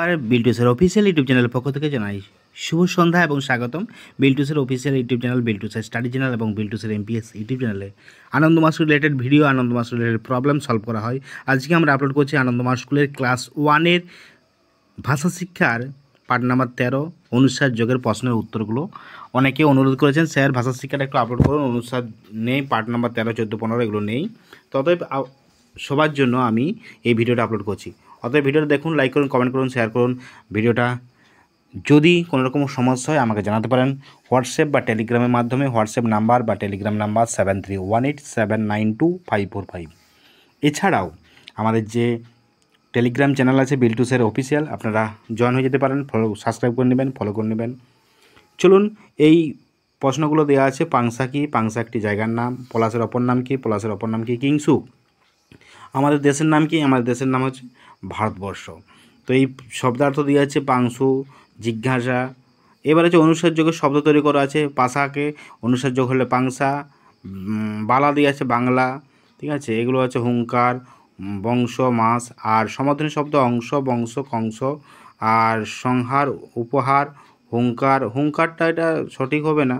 আর বিল্টুসের official YouTube চ্যানেলের পক্ষ থেকে জানাই শুভ সন্ধ্যা এবং স্বাগতম। বিল্টুসের অফিসিয়াল ইউটিউব চ্যানেল বিল্টুসের স্টাডি চ্যানেল এবং বিল্টুসের এমপিএস ইউটিউব চ্যানেলে আনন্দ মাস রিলেটেড ভিডিও, আনন্দ মাস রিলেটেড প্রবলেম সলভ করা হয়। আজকে আমরা আপলোড করছি আনন্দ মাস স্কুলের ক্লাস 1-এর ভাষা শিক্ষার পার্ট নাম্বার 13 অনুসার যোগের প্রশ্নের উত্তরগুলো। অনেকে অনুরোধ করেছেন স্যার ভাষা শিক্ষাটা একটু আপলোড করুন, অনুসার নেই, পার্ট নাম্বার 13, 14, 15 এগুলো নেই। ততএব সবার জন্য আমি এই ভিডিওটা আপলোড করছি। অতএব ভিডিওটা দেখুন, লাইক করুন, কমেন্ট করুন, শেয়ার করুন। ভিডিওটা যদি কোনো রকম সমস্যা হয় আমাকে জানাতে পারেন হোয়াটসঅ্যাপ বা টেলিগ্রামের মাধ্যমে। হোয়াটসঅ্যাপ নাম্বার বা টেলিগ্রাম নাম্বার 7318792545। এছাড়াও আমাদের যে টেলিগ্রাম চ্যানেল আছে বিল্টুসের অফিসিয়াল, আপনারা জয়েন হয়ে যেতে পারেন, সাবস্ক্রাইব করে নেবেন, ফলো করে নেবেন। চলুন, এই প্রশ্নগুলো দেওয়া আছে। পাংসা কি? পাংসা একটি জায়গার নাম। পলাশের অপর নাম কি? পলাশের অপর নাম কি? কিংসু। আমাদের দেশের নাম কি? আমাদের দেশের নাম হচ্ছে ভারতবর্ষ। তো এই শব্দার্থ দেওয়া আছে পাংশু, জিজ্ঞাসা। এবার হচ্ছে অনুসার যোগের শব্দ তৈরি করা আছে। পাশাকে অনুসার যোগ হলে পাংসা, বালা দিয়ে আছে বাংলা, ঠিক আছে। এগুলো হচ্ছে হুঙ্কার, বংশ, মাস। আর সমার্থনী শব্দ অংশ, বংশ, কংস। আর সংহার, উপহার, হুঙ্কার। হুঙ্কারটা এটা সঠিক হবে না,